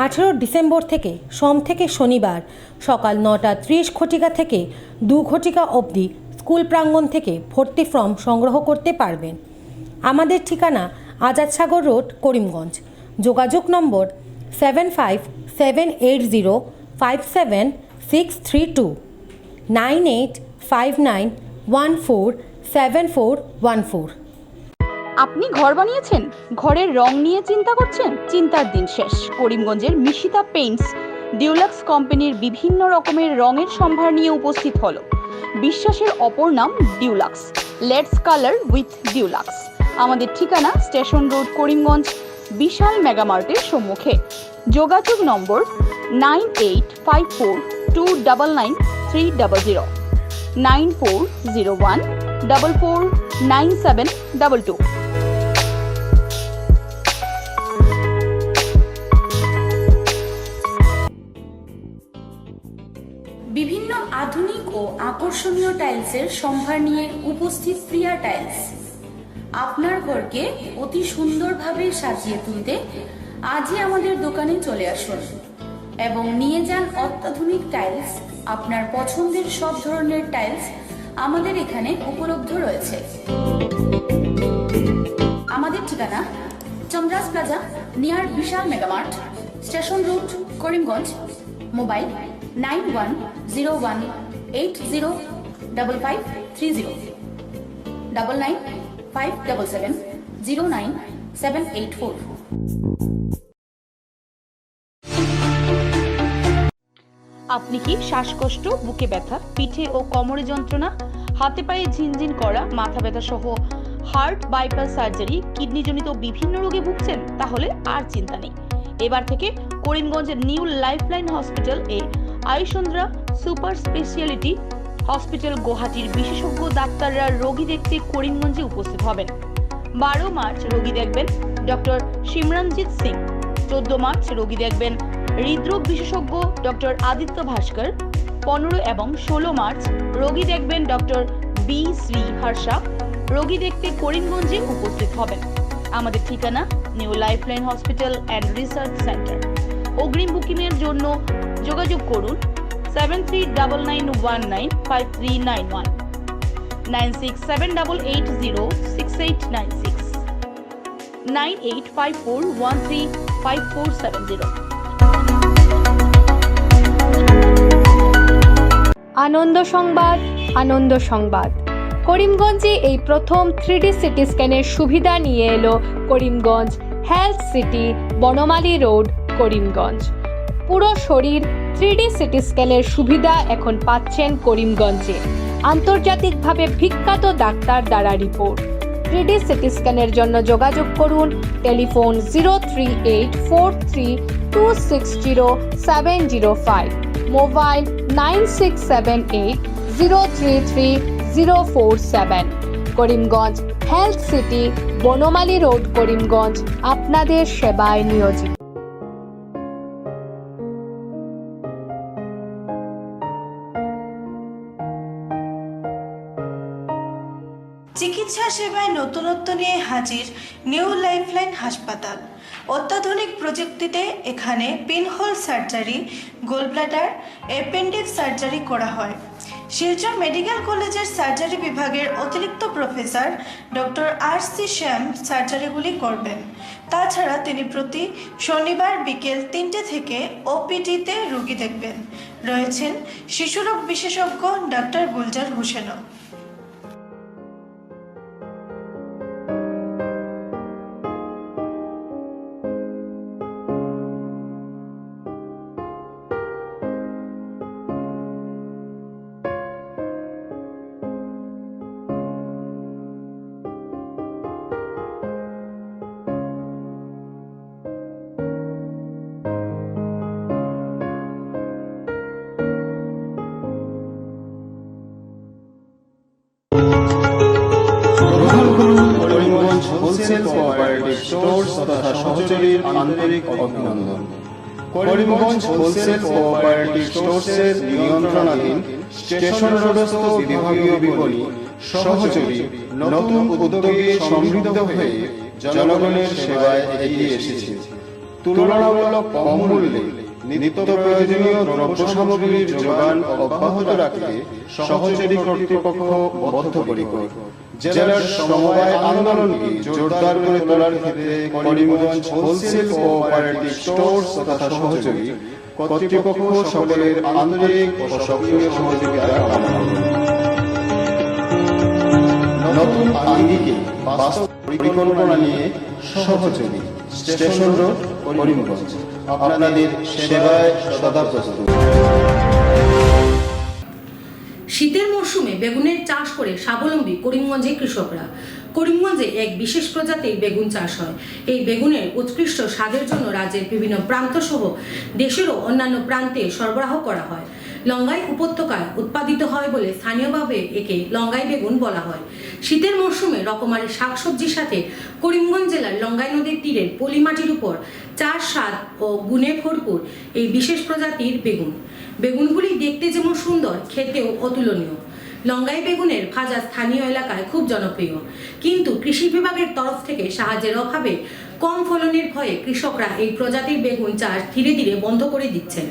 18 ডিসেম্বর থেকে সোম থেকে শনিবার সকাল 9:30 ঘটিকা থেকে 2 ঘটিকা অবধি স্কুল প্রাঙ্গণ থেকে ভর্তি ফর্ম সংগ্রহ করতে পারবেন। আমাদের ঠিকানা আজাদসাগর রোড, করিমগঞ্জ। যোগাযোগ নম্বর 7578057632 9859147414। আপনি ঘর বানিয়েছেন, ঘরের রং নিয়ে চিন্তা করছেন? চিন্তার দিন শেষ। করিমগঞ্জের মিশিতা পেইন্টস ডিউলাক্স কোম্পানির বিভিন্ন রকমের রঙের সম্ভার নিয়ে উপস্থিত হলো বিশ্বাসের অপর নাম deluxe. Let's colour with deluxe. আমাদের ঠিকানা স্টেশন রোড, করিমগঞ্জ, বিশাল মেগামার্টের সম্মুখে। যোগাযোগ নম্বর 9854299300, 9401449722। বিভিন্ন আধুনিক ও আকর্ষণীয় টাইলসের সম্ভার নিয়ে উপস্থিত প্রিয়া টাইলস। আপনার ঘরকে অতি সুন্দরভাবে সাজিয়ে তুলতে আজই আমাদের দোকানে চলে আসুন এবং নিয়ে যান অত্যাধুনিক টাইলস। আপনার পছন্দের সব ধরনের টাইলস আমাদের এখানে উপলব্ধ রয়েছে। আমাদের ঠিকানা Chandras plaza, near Vishal mega mart, station road, Karimganj. Mobile 9101805530, 9957709784। আপনি কি শ্বাসকষ্ট, বুকে ব্যথা, পিঠে ও কোমরে যন্ত্রণা, হাতে পায়ে ঝিনঝিন করা, মাথা ব্যথা সহ হার্ট, বাইপাস সার্জারি, কিডনিজনিত বিভিন্ন রোগে ভুগছেন? তাহলে আর চিন্তা নেই। এবার থেকে করিমগঞ্জের নিউ লাইফলাইন হসপিটাল এ আয়ুষন্দ্রা সুপার স্পেশালিটি হসপিটাল গুয়াহাটির বিশেষজ্ঞ ডাক্তাররা রোগী দেখতে করিমগঞ্জে উপস্থিত হবেন। 12 মার্চ রোগী দেখবেন ডক্টর সিমরনজিৎ সিং। 14 মার্চ রোগী দেখবেন হৃদরোগ বিশেষজ্ঞ ডক্টর আদিত্য ভাস্কর। 15 এবং 16 মার্চ রোগী দেখবেন ডক্টর বি শ্রী হর্ষা। রোগী দেখতে করিমগঞ্জে উপস্থিত হবেন। আমাদের ঠিকানা new lifeline hospital and research centre. অগ্রিম বুকিংয়ের জন্য যোগাযোগ করুন 7399195391, 9678806896, 9854135470। আনন্দ সংবাদ, আনন্দ সংবাদ। করিমগঞ্জে এই প্রথম 3D সিটি স্ক্যানের সুবিধা নিয়ে এলো Karimganj health city, Banamali road, Karimganj. পুরো শরীর 3D সিটি স্ক্যানের সুবিধা এখন পাচ্ছেন করিমগঞ্জে। আন্তর্জাতিকভাবে বিখ্যাত ডাক্তার দ্বারা রিপোর্ট। 3D সিটি স্ক্যানের জন্য যোগাযোগ করুন telephone 038432600705, mobile 9678033047। Karimganj health city, Banamali road, Karimganj আপনাদের সেবায় নিয়োজিত। চিকিৎসা সেবায় নতুনত্ব নিয়ে হাজির নিউ লাইফলাইন হাসপাতাল। অত্যাধুনিক প্রযুক্তিতে এখানে pinhole surgery, gallbladder, appendix surgery করা হয়। শিলচর মেডিকেল কলেজের সার্জারি বিভাগের অতিরিক্ত প্রফেসর ডক্টর RC শ্যাম সার্জারিগুলি করবেন। তাছাড়া তিনি প্রতি শনিবার বিকেল 3টে থেকে OPD-তে রোগী দেখবেন। রয়েছেন শিশুরোগ বিশেষজ্ঞ ডক্টর গুলজার হোসেনও। হোলসেল কোঅপারেটিভ স্টোর্স তথা সহযোগীর আন্তরিক অভিনন্দন। করিমগঞ্জ হোলসেল কোঅপারেটিভ স্টোর্সের নিয়ন্ত্রণাধীন স্টেশন রোডস্থ বিভাগীয় বিপণী সহযোগী নতুন উদ্যোগে সমৃদ্ধ হয়ে জনগণের সেবায় এগিয়ে এসেছে। তুলনামূলক কম মূল্যে নিত্য প্রয়োজনীয় দ্রব্য সামগ্রীর যোগান অব্যাহত রাখতে সহযোগী কর্তৃপক্ষ বদ্ধপরিকর। জেলার সমবায় আন্দোলনকে জোরদার করে তোলার ক্ষেত্রে করিমগঞ্জ হোলসেল কোঅপারেটিভ স্টোর্স তথা সহযোগী কর্তৃপক্ষ সকলের আন্তরিক ও সক্রিয় সহযোগিতা কামনা করে। নতুন আঙ্গিকে বাস্তব পরিকল্পনা নিয়ে সহযোগী স্টেশন রোড, করিমগঞ্জ আপনাদের সেবায় সদা প্রস্তুত। শীতের মরশুমে বেগুনের চাষ করে স্বাবলম্বী করিমগঞ্জের কৃষকরা। করিমগঞ্জে এক বিশেষ প্রজাতির বেগুন চাষ হয়। এই বেগুনের উৎকৃষ্ট স্বাদের জন্য রাজ্যের বিভিন্ন প্রান্ত সহ দেশেরও অন্যান্য প্রান্তে সরবরাহ করা হয়। লঙ্গাই উপত্যকায় উৎপাদিত হয় বলে স্থানীয়ভাবে একে লঙ্গাই বেগুন বলা হয়। শীতের মরশুমে রকমারি শাকসবজির সাথে করিমগঞ্জ জেলার লঙ্গাই নদীর তীরের পলিমাটির উপর চার স্বাদ ও গুণে ভরপুর এই বিশেষ প্রজাতির বেগুন। বেগুনগুলি দেখতে যেমন সুন্দর, খেতেও অতুলনীয়। লঙ্গাই বেগুনের ভাজা স্থানীয় এলাকায় খুব জনপ্রিয়, কিন্তু কৃষি বিভাগের তরফ থেকে সাহায্যের অভাবে কম ফলনের ভয়ে কৃষকরা এই প্রজাতির বেগুন চাষ ধীরে ধীরে বন্ধ করে দিচ্ছেন।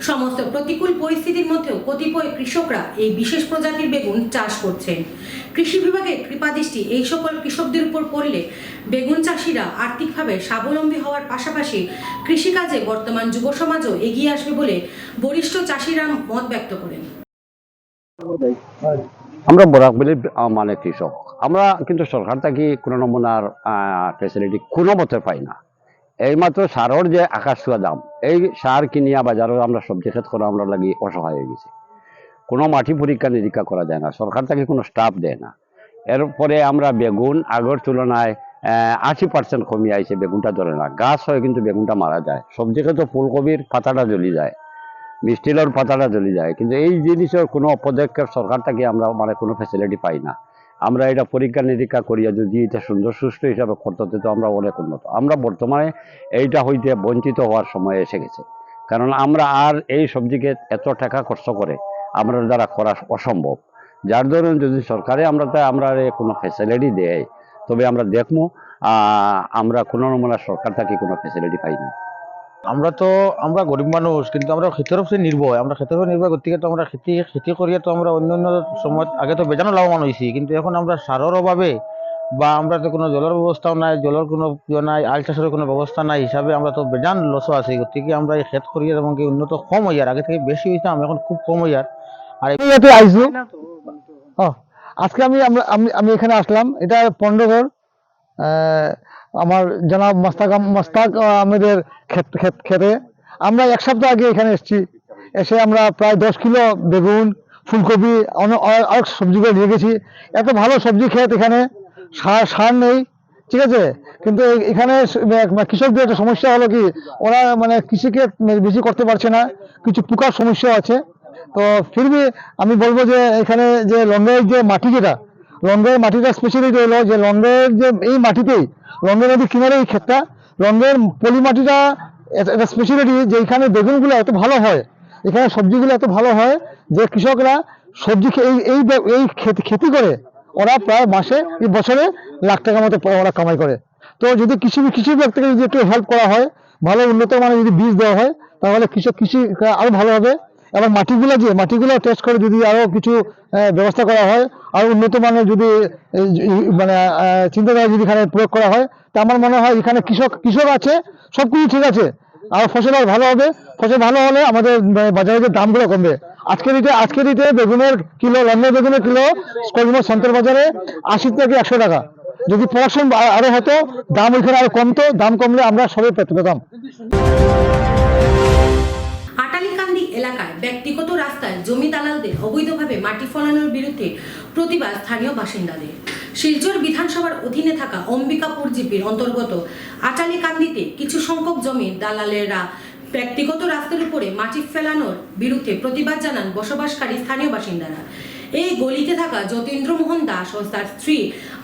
সমস্ত প্রতিকূল পরিস্থিতির মধ্যেও কতিপয় কৃষকরা এই বিশেষ প্রজাতির বেগুন চাষ করছেন। কৃষি বিভাগের কৃপাদৃষ্টি এই সকল কৃষকদের উপর পড়লে বেগুন চাষিরা আর্থিকভাবে স্বাবলম্বী হওয়ার পাশাপাশি কৃষিকাজে বর্তমান যুব সমাজও এগিয়ে আসবে বলে বরিষ্ঠ চাষিরা মত ব্যক্ত করেন। আমরা বরাকবেলি মানে কৃষক, আমরা কিন্তু সরকার থেকে কোনো নমুনার ফেসিলিটি কোনো মতে পাই না। এইমাত্র সারের যে আকাশ ছোঁয়া দাম, এই সার কিনিয়া বাজারে আমরা সবজি ক্ষেত করা আমরা লাগি অসহায় হয়ে গেছি। কোনো মাটি পরীক্ষা নিরীক্ষা করা যায় না, সরকার থেকে কোনো স্টাফ দেয় না। এরপরে আমরা বেগুন আগের তুলনায় 80% কমিয়ে আইছে, বেগুনটা ধরে না, গাছ হয় কিন্তু বেগুনটা মারা যায়। সবজি ক্ষেত্রে ফুলকপির পাতাটা জ্বলি যায়, মিষ্টিলার পাতাটা জ্বলি যায়, কিন্তু এই জিনিসের কোনো পদক্ষেপ সরকার থেকে আমরা মানে কোনো ফ্যাসিলিটি পাই না। আমরা এটা পরীক্ষা নিরীক্ষা করিয়া যদি এটা সুন্দর সুষ্ঠু হিসাবে করতে তো আমরা অনেক উন্নত। আমরা বর্তমানে এইটা হইতে বঞ্চিত হওয়ার সময় এসে গেছে, কারণ আমরা আর এই সবজিকে এত টাকা খরচ করে আমরা দ্বারা করা অসম্ভব। যার ধরুন যদি সরকারে আমরা কোনো ফ্যাসিলিটি দেয় তবে আমরা দেখবো। আমরা কোনো নমুনা সরকার থেকে কোনো ফ্যাসিলিটি পাই না। আমরা গরিব মানুষ, কিন্তু আমরা খেতের উপরে নির্ভর। আমরা খেতের উপর নির্ভর করতে তো আমরা খেতি করিয়া তো আমরা অন্য সময় আগে তো বেজানো লাভবান হয়েছি, কিন্তু এখন আমরা সারের অভাবে বা আমরা তো কোনো জলের ব্যবস্থাও নাই, জলের কোনো নাই, আল চাষের কোনো ব্যবস্থা নাই হিসাবে আমরা তো বেজান লসও আছি। গতিকে আমরা এই খেত করিয়া এবং কি উন্নত কম হইয়ার, আগে থেকে বেশি হইতাম, এখন খুব কম হইয়ার। আর আইসু আজকে আমি এখানে আসলাম, এটা পনেরোঘর আমার জনাব মাস্তাক আমাদের খেতে। আমরা এক সপ্তাহ আগে এখানে এসে আমরা প্রায় 10 কিলো বেগুন, ফুলকপি, অনেক সবজিগুলো নিয়ে গেছি। এত ভালো সবজি ক্ষেত, এখানে সার নেই, ঠিক আছে। কিন্তু এখানে কৃষকদের একটা সমস্যা হলো কি, ওরা মানে কৃষিকে বেশি করতে পারছে না, কিছু পোকার সমস্যা আছে। তো ফিরবি আমি বলবো যে এখানে যে লঙ্গাইয়ের যে মাটি, যেটা লঙ্গাইয়ের মাটিটা স্পেশালিটি হলো যে লঙ্গাইয়ের যে এই মাটিতেই, লঙ্গাই নদীর কিনারে এই ক্ষেতটা, লঙ্গাইয়ের পলি মাটিটা একটা স্পেশালিটি যে এখানে বেগুনগুলো এত ভালো হয়, এখানে সবজিগুলো এত ভালো হয় যে কৃষকরা সবজি এই খেতি করে ওরা প্রায় মাসে বছরে লাখ টাকা মতো ওরা কামাই করে। তো যদি কৃষি বিভাগ থেকে যদি একটু হেল্প করা হয়, ভালো উন্নত মানের যদি বীজ দেওয়া হয়, তাহলে কৃষি আরো ভালো হবে। এবং মাটিগুলো টেস্ট করে যদি আরো কিছু ব্যবস্থা করা হয়, আর উন্নত মানের যদি মানে চিন্তাধারা যদি এখানে প্রয়োগ করা হয়, তা আমার মনে হয় এখানে কৃষক আছে, সবকিছু ঠিক আছে, আর ফসল আর ভালো হবে। ফসল ভালো হলে আমাদের বাজারে যে দামগুলো কমবে। আজকের রেটে বেগুনের কিলো, লঙ্গাই বেগুনের কিলো করিমগঞ্জ সেন্টার বাজারে 80 থেকে 100 টাকা। যদি প্রোডাকশন আরো হতো, দাম ওইখানে আরো কমতো, দাম কমলে আমরা সবাই পেতাম। আটালিকান্দি এলাকায় ব্যক্তিগত রাস্তায় জমি দালালদের অবৈধভাবে মাটি ফলানোর বিরুদ্ধে প্রতিবাদ স্থানীয় বাসিন্দাদের। শিলচর বিধানসভার অধীনে থাকা অম্বিকাপুর জিপির অন্তর্গত আটালিকান্দিতে কিছু সংখ্যক জমির দালালেরা ব্যক্তিগত রাস্তার উপরে মাটি ফেলানোর বিরুদ্ধে প্রতিবাদ জানান বসবাসকারী স্থানীয় বাসিন্দারা। এই গলিতে থাকা যতীন্দ্রমোহন দাস ও তার স্ত্রী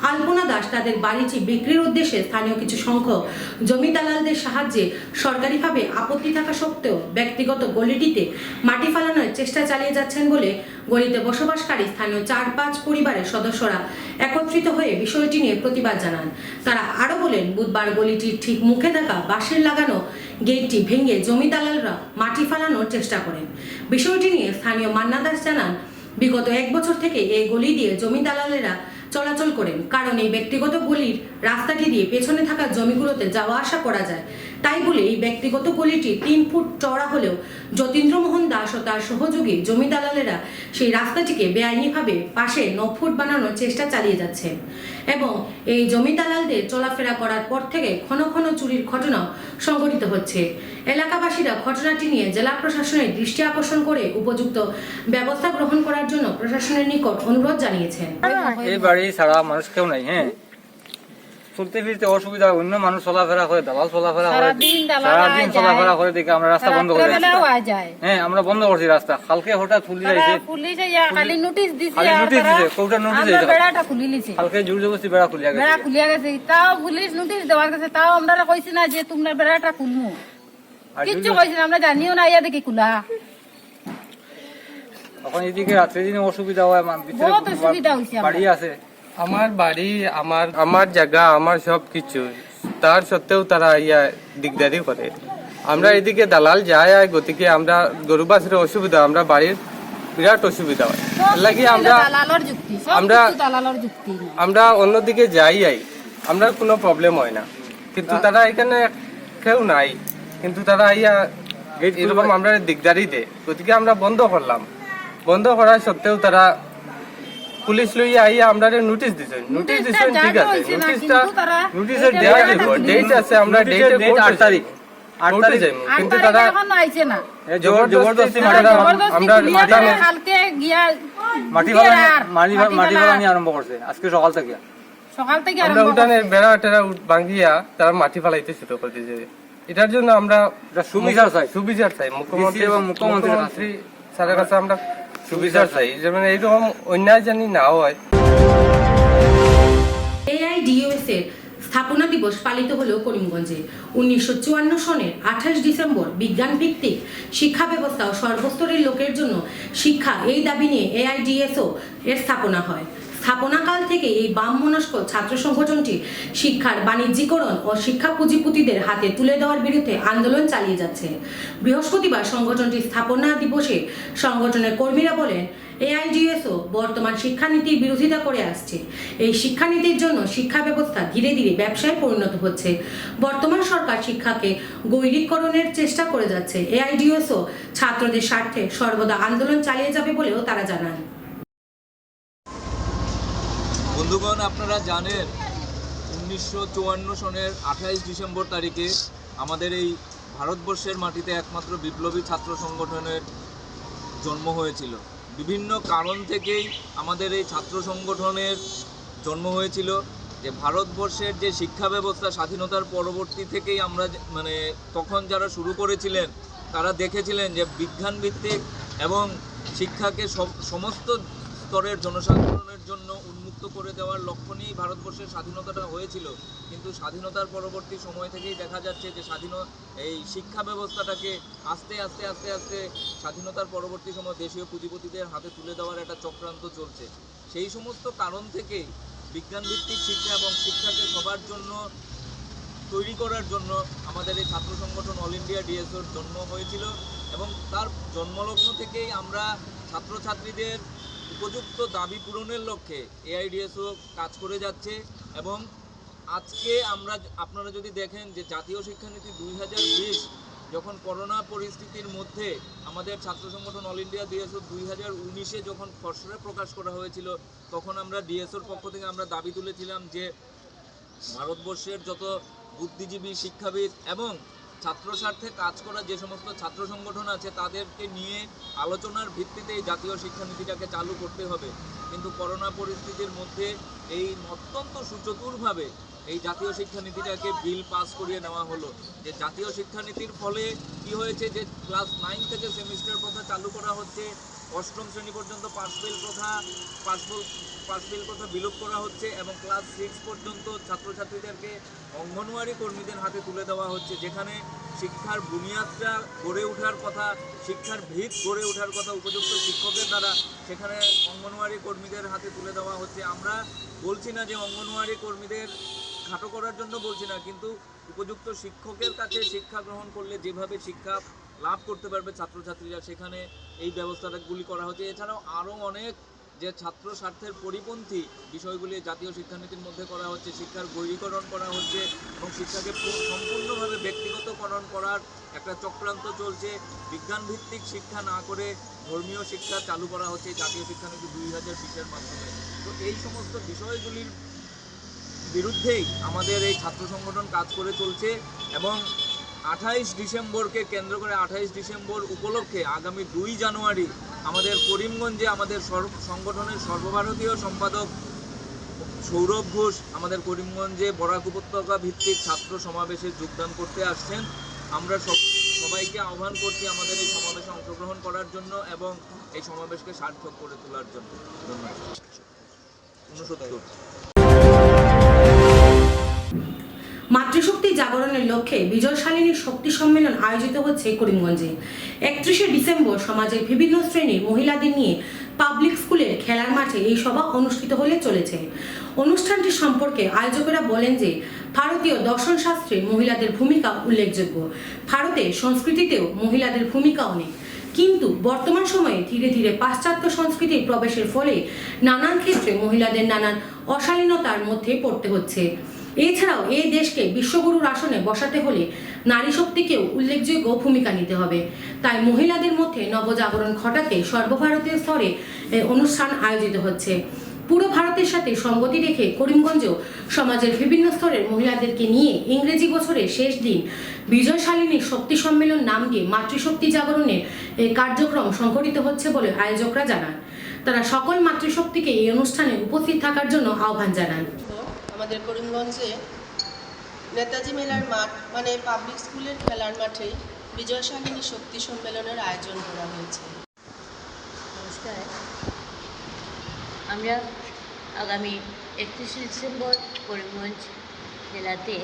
আলপনা দাস তাদের বাড়িটি বিক্রির উদ্দেশ্যে স্থানীয় কিছু সংখ্যক জমি দালালদের সাহায্যে সরকারিভাবে আপত্তি থাকা সত্ত্বেও ব্যক্তিগত গলিটিতে মাটি ফেলানোর চেষ্টা চালিয়ে যাচ্ছেন বলে গলিতে বসবাসকারী স্থানীয় 4-5 পরিবারের সদস্যরা একত্রিত হয়ে বিষয়টি নিয়ে প্রতিবাদ জানান। তারা আরও বলেন, বুধবার গলিটির ঠিক মুখে থাকা বাঁশের লাগানো গেটটি ভেঙে জমি দালালরা মাটি ফেলানোর চেষ্টা করেন। বিষয়টি নিয়ে স্থানীয় মান্না দাস জানান, বিগত 1 বছর থেকে এই গলি দিয়ে জমি দালালেরা চলাচল করেন, কারণ এই ব্যক্তিগত গলির রাস্তাটি দিয়ে পেছনে থাকা জমিগুলোতে যাওয়া আসা করা যায়। তাই বলে এই ব্যক্তিগত গলিটি 3 ফুট চওড়া হলেও যতীন্দ্রমোহন দাস ও তার সহযোগী জমি দালালেরা সেই রাস্তাটিকে বেআইনিভাবে পাশে 9 ফুট বানানোর চেষ্টা চালিয়ে যাচ্ছে এবং এই জমি দালালদের চলাফেরা করার পর থেকে ঘন ঘন চুরির ঘটনাও সংঘটিত হচ্ছে। এলাকাবাসীরা ঘটনাটি নিয়ে জেলা প্রশাসনের দৃষ্টি আকর্ষণ করে উপযুক্ত ব্যবস্থা গ্রহণ করার জন্য প্রশাসনের নিকট অনুরোধ জানিয়েছেন। এই বাড়ি ছাড়া মানুষ কেউ নাই, হ্যাঁ, চলতে ফিরতে অসুবিধা, অন্য মানুষ চলাফেরা করে, দালাল চলাফেরা করে, সারাদিন চলাফেরা করে দেখে আমরা রাস্তা বন্ধ করে দিচ্ছি। হ্যাঁ, আমরা বন্ধ করছি রাস্তা। কালকে হঠাৎ পুলিশ আইছে, খালি নোটিশ দিছে, কোটা নোটিশ দিছে, কালকে জোর জবরদস্তি বেড়া খুলিয়া গেছে, তাও পুলিশ নোটিশ দেওয়ার কাছে, তাও আমরা কইছি না যে তোমরা বেড়াটা খুলমু, কিচ্ছু কইছি না, আমরা জানিও না ইয়া দেখি খোলা। এখন এদিকে রাত্রে দিনে অসুবিধা হয়, বহুত অসুবিধা হইছে। বাড়ি আছে, আমার বাড়ি, আমার জায়গা, আমার সব কিছু, তার সত্ত্বেও তারা ইয়া দিকদারি করে। আমরা এদিকে দালাল যায়, গতিকে আমরা গরু বাছুর অসুবিধা, আমরা বাড়ির বিরাট অসুবিধা হয় লাগি, আমরা অন্যদিকে যাই, আমরা কোনো প্রবলেম হয় না, কিন্তু তারা এখানে কেউ নাই, কিন্তু তারা ইয়া এরকম আমরা দিকদারি দেয়, গতিকে আমরা বন্ধ করলাম। বন্ধ করার সত্ত্বেও তারা পুলিশ লইয়া আইয়া আমরা নোটিশ দিছেন, ঠিক আছে, নোটিশের ডেট আছে, আমরা ডেটে 8 তারিখ কিন্তু তারা জবরদস্তি আমরা মাটি ফালানি আরম্ভ করছে আজকে সকাল থেকে আমরা উঠানের বেড়া টেরা ভাঙ্গিয়া তারা মাটি ফালাইতে শুরু করে দিয়েছে। এটার জন্য আমরা সুবিচার চাই মুখ্যমন্ত্রী এবং মুখ্যমন্ত্রী স্যারের কাছে আমরা সুবিচার চাই, যেমন এইরকম অন্যায় জানি না হয়। AIDUS এর স্থাপনা দিবস পালিত হলো করিমগঞ্জে। 1954 সনের 28 ডিসেম্বর বিজ্ঞান ভিত্তিক শিক্ষা ব্যবস্থা ও সর্বস্তরের লোকের জন্য শিক্ষা, এই দাবি নিয়ে AIDSO এর স্থাপনা হয়। স্থাপনাকাল থেকে এই বামমনস্ক ছাত্র সংগঠনটি শিক্ষার বাণিজ্যিকরণ ও শিক্ষা পুঁজিপতিদের হাতে তুলে দেওয়ার বিরুদ্ধে আন্দোলন চালিয়ে যাচ্ছে। বৃহস্পতিবার সংগঠনটির স্থাপনা দিবসে সংগঠনের কর্মীরা বলেন, AIDSO বর্তমান শিক্ষানীতির বিরোধিতা করে আসছে। এই শিক্ষানীতির জন্য শিক্ষা ব্যবস্থা ধীরে ধীরে ব্যবসায় পরিণত হচ্ছে। বর্তমান সরকার শিক্ষাকে গৈরিকরণের চেষ্টা করে যাচ্ছে। AIDSO ছাত্রদের স্বার্থে সর্বদা আন্দোলন চালিয়ে যাবে বলেও তারা জানান। বন্ধুগণ, আপনারা জানেন 1954 সনের 28 ডিসেম্বর তারিখে আমাদের এই ভারতবর্ষের মাটিতে একমাত্র বিপ্লবী ছাত্র সংগঠনের জন্ম হয়েছিল। বিভিন্ন কারণ থেকেই আমাদের এই ছাত্র সংগঠনের জন্ম হয়েছিল। যে ভারতবর্ষের যে শিক্ষা ব্যবস্থা স্বাধীনতার পরবর্তী থেকেই আমরা তখন যারা শুরু করেছিলেন তারা দেখেছিলেন যে বিজ্ঞানভিত্তিক এবং শিক্ষাকে সমস্ত স্তরের জনসাধারণের জন্য উন্মুক্ত করে দেওয়ার লক্ষ্য নিয়েই ভারতবর্ষের স্বাধীনতাটা হয়েছিল। কিন্তু স্বাধীনতার পরবর্তী সময় থেকেই দেখা যাচ্ছে যে এই শিক্ষা ব্যবস্থাটাকে আস্তে আস্তে আস্তে আস্তে স্বাধীনতার পরবর্তী সময় দেশীয় পুঁজিপতিদের হাতে তুলে দেওয়ার একটা চক্রান্ত চলছে। সেই সমস্ত কারণ থেকেই বিজ্ঞানভিত্তিক শিক্ষা এবং শিক্ষাকে সবার জন্য তৈরি করার জন্য আমাদের এই ছাত্র সংগঠন অল ইন্ডিয়া ডিএসওর জন্ম হয়েছিল এবং তার জন্মলগ্ন থেকেই আমরা ছাত্রছাত্রীদের উপযুক্ত দাবি পূরণের লক্ষ্যে AIDSO কাজ করে যাচ্ছে। এবং আজকে আপনারা যদি দেখেন যে জাতীয় শিক্ষানীতি 2020 যখন করোনা পরিস্থিতির মধ্যে আমাদের ছাত্র সংগঠন অল ইন্ডিয়া ডিএসও 2019-এ যখন খসড়া প্রকাশ করা হয়েছিল, তখন আমরা ডিএসওর পক্ষ থেকে আমরা দাবি তুলেছিলাম যে ভারতবর্ষের যত বুদ্ধিজীবী, শিক্ষাবিদ এবং ছাত্র স্বার্থে কাজ করা যে সমস্ত ছাত্র সংগঠন আছে তাদেরকে নিয়ে আলোচনার ভিত্তিতে এই জাতীয় শিক্ষানীতিটাকে চালু করতে হবে। কিন্তু করোনা পরিস্থিতির মধ্যে এই অত্যন্ত সুচতুরভাবে এই জাতীয় শিক্ষানীতিটাকে বিল পাস করিয়ে নেওয়া হলো। যে জাতীয় শিক্ষানীতির ফলে কি হয়েছে যে ক্লাস 9 থেকে সেমিস্টার প্রথা চালু করা হচ্ছে, অষ্টম শ্রেণী পর্যন্ত পাস ফেল প্রথা বিলোপ করা হচ্ছে এবং ক্লাস 6 পর্যন্ত ছাত্রছাত্রীদেরকে অঙ্গনওয়াড়ি কর্মীদের হাতে তুলে দেওয়া হচ্ছে, যেখানে শিক্ষার বুনিয়াদটা গড়ে ওঠার কথা, শিক্ষার ভিত গড়ে ওঠার কথা উপযুক্ত শিক্ষকের দ্বারা, সেখানে অঙ্গনওয়াড়ি কর্মীদের হাতে তুলে দেওয়া হচ্ছে। আমরা বলছি না যে অঙ্গনওয়াড়ি কর্মীদের খাটো করার জন্য বলছি না, কিন্তু উপযুক্ত শিক্ষকের কাছে শিক্ষা গ্রহণ করলে যেভাবে শিক্ষা লাভ করতে পারবে ছাত্রছাত্রীরা, সেখানে এই ব্যবস্থাগুলি করা হচ্ছে। এছাড়াও আরও অনেক যে ছাত্র স্বার্থের পরিপন্থী বিষয়গুলি জাতীয় শিক্ষানীতির মধ্যে করা হচ্ছে, শিক্ষার বৈরীকরণ করা হচ্ছে এবং শিক্ষাকে সম্পূর্ণভাবে ব্যক্তিগতকরণ করার একটা চক্রান্ত চলছে। বিজ্ঞানভিত্তিক শিক্ষা না করে ধর্মীয় শিক্ষা চালু করা হচ্ছে জাতীয় শিক্ষানীতি 2020-এর মাধ্যমে। তো এই সমস্ত বিষয়গুলির বিরুদ্ধেই আমাদের এই ছাত্র সংগঠন কাজ করে চলছে এবং 28 ডিসেম্বরকে কেন্দ্র করে 28 ডিসেম্বর উপলক্ষে আগামী 2 জানুয়ারি আমাদের করিমগঞ্জে আমাদের সংগঠনের সর্বভারতীয় সম্পাদক সৌরভ ঘোষ আমাদের করিমগঞ্জে বরাক উপত্যকা ভিত্তিক ছাত্র সমাবেশে যোগদান করতে আসছেন। আমরা সবাইকে আহ্বান করছি আমাদের এই সমাবেশে অংশগ্রহণ করার জন্য এবং এই সমাবেশকে সার্থক করে তোলার জন্য। ধন্যবাদ। 69 মাতৃশক্তি জাগরণের লক্ষ্যে বিজয়শালিনী শক্তি সম্মেলন আয়োজিত হচ্ছে করিমগঞ্জে। 31শে ডিসেম্বর সমাজের বিভিন্ন শ্রেণীর মহিলাদের নিয়ে পাবলিক স্কুলের খেলার মাঠে এই সভা অনুষ্ঠিত হলে চলেছে। অনুষ্ঠানটি সম্পর্কে আয়োজকেরা বলেন যে ভারতীয় দর্শন শাস্ত্রে মহিলাদের ভূমিকা উল্লেখযোগ্য। ভারতের সংস্কৃতিতেও মহিলাদের ভূমিকা অনেক, কিন্তু বর্তমান সময়ে ধীরে ধীরে পাশ্চাত্য সংস্কৃতির প্রবেশের ফলে নানান ক্ষেত্রে মহিলাদের নানান অশালীনতার মধ্যে পড়তে হচ্ছে। এছাড়াও এই দেশকে বিশ্বগুরুর আসনে বসাতে হলে নারী শক্তিকেও উল্লেখযোগ্য ভূমিকা নিতে হবে। তাই মহিলাদের মধ্যে নবজাগরণ ঘটাতে সর্বভারতীয় স্তরে অনুষ্ঠান আয়োজিত হচ্ছে। পুরো ভারতের সাথে সঙ্গতি রেখে করিমগঞ্জেও সমাজের বিভিন্ন স্তরের মহিলাদেরকে নিয়ে ইংরেজি বছরের শেষ দিন বিজয়শালিনী শক্তি সম্মেলন নাম দিয়ে মাতৃশক্তি জাগরণের এই কার্যক্রম সংঘটিত হচ্ছে বলে আয়োজকরা জানান। তারা সকল মাতৃশক্তিকে এই অনুষ্ঠানে উপস্থিত থাকার জন্য আহ্বান জানান। আমাদের করিমগঞ্জে নেতাজি মেলার মাঠ মানে পাবলিক স্কুলের খেলার মাঠে বিজয়শালিনী শক্তি সম্মেলনের আয়োজন করা হয়েছে। নমস্কার, আমরা আগামী 31শে ডিসেম্বর করিমগঞ্জ জেলাতে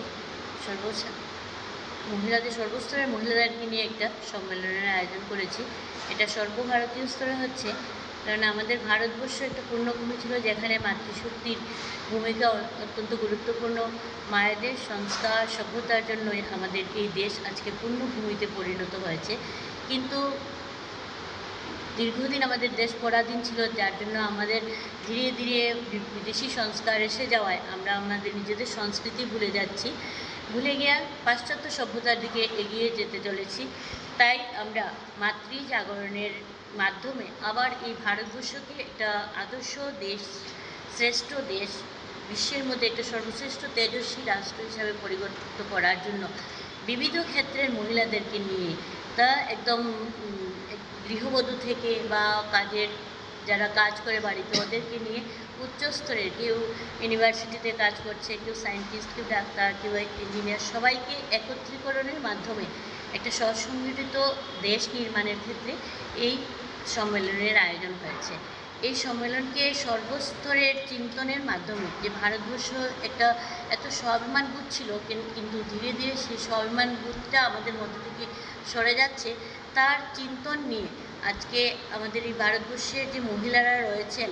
মহিলাদের সর্বস্তরের মহিলাদেরকে নিয়ে একটা সম্মেলনের আয়োজন করেছি। এটা সর্বভারতীয় স্তরে হচ্ছে, কারণ আমাদের ভারতবর্ষ একটা পূর্ণভূমি ছিল যেখানে মাতৃশক্তির ভূমিকা অত্যন্ত গুরুত্বপূর্ণ। মায়েদের সংস্কার সভ্যতার জন্য আমাদের এই দেশ আজকে পূর্ণভূমিতে পরিণত হয়েছে। কিন্তু দীর্ঘদিন আমাদের দেশ পরাধীন ছিল, যার জন্য আমাদের ধীরে ধীরে বিদেশি সংস্কার এসে যাওয়ায় আমরা আমাদের নিজেদের সংস্কৃতি ভুলে যাচ্ছি, ভুলে গিয়ে পাশ্চাত্য সভ্যতার দিকে এগিয়ে যেতে চলেছি। তাই আমরা মাতৃ জাগরণের মাধ্যমে আবার এই ভারতবর্ষকে একটা আদর্শ দেশ, শ্রেষ্ঠ দেশ, বিশ্বের মধ্যে একটা সর্বশ্রেষ্ঠ তেজস্বী রাষ্ট্র হিসাবে পরিবর্তিত করার জন্য বিবিধ ক্ষেত্রের মহিলাদেরকে নিয়ে, তা একদম গৃহবধূ থেকে বা যারা কাজ করে বাড়িতে ওদেরকে নিয়ে উচ্চস্তরের, কেউ ইউনিভার্সিটিতে কাজ করছে, কেউ সায়েন্টিস্ট, কেউ ডাক্তার, কেউ ইঞ্জিনিয়ার, সবাইকে একত্রীকরণের মাধ্যমে একটা সুসংগঠিত দেশ নির্মাণের ক্ষেত্রে এই সম্মেলনের আয়োজন হয়েছে। এই সম্মেলনকে সর্বস্তরের চিন্তনের মাধ্যমে, যে ভারতবর্ষ একটা এত স্বাভিমানবোধ ছিল কিন্তু ধীরে ধীরে সেই স্বাভিমানবোধটা আমাদের মধ্যে থেকে সরে যাচ্ছে, তার চিন্তন নিয়ে আজকে আমাদের এই ভারতবর্ষের যে মহিলারা রয়েছেন,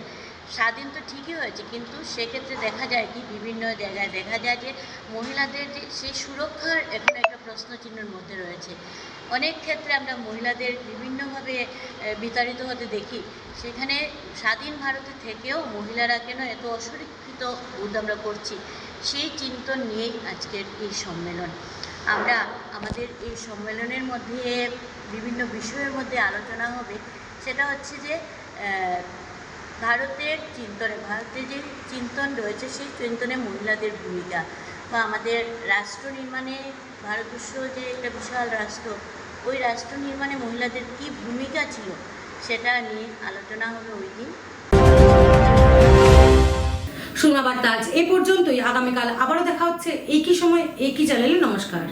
স্বাধীন তো ঠিকই হয়েছে, কিন্তু সেক্ষেত্রে দেখা যায় কি বিভিন্ন জায়গায় দেখা যায় যে মহিলাদের যে সেই সুরক্ষার এখন একটা প্রশ্নচিহ্নের মধ্যে রয়েছে। অনেক ক্ষেত্রে আমরা মহিলাদের বিভিন্নভাবে বিতাড়িত হতে দেখি, সেখানে স্বাধীন ভারতে থেকেও মহিলারা কেন এত অসুরক্ষিত বোধ আমরা করছি, সেই চিন্তন নিয়েই আজকের এই সম্মেলন। আমরা আমাদের এই সম্মেলনের মধ্যে বিভিন্ন বিষয়ের মধ্যে আলোচনা হবে, সেটা হচ্ছে যে ভারতের যে চিন্তন রয়েছে সেই চিন্তনে মহিলাদের ভূমিকা, বা আমাদের রাষ্ট্র নির্মাণে ভারতবর্ষ যে একটা বিশাল রাষ্ট্র, ওই রাষ্ট্র নির্মাণে মহিলাদের কী ভূমিকা ছিল সেটা নিয়ে আলোচনা হবে ওই দিন। শোনাবার তাজ এ পর্যন্তই। আগামীকাল আবারও দেখা হচ্ছে একই সময় একই চ্যানেলে। নমস্কার।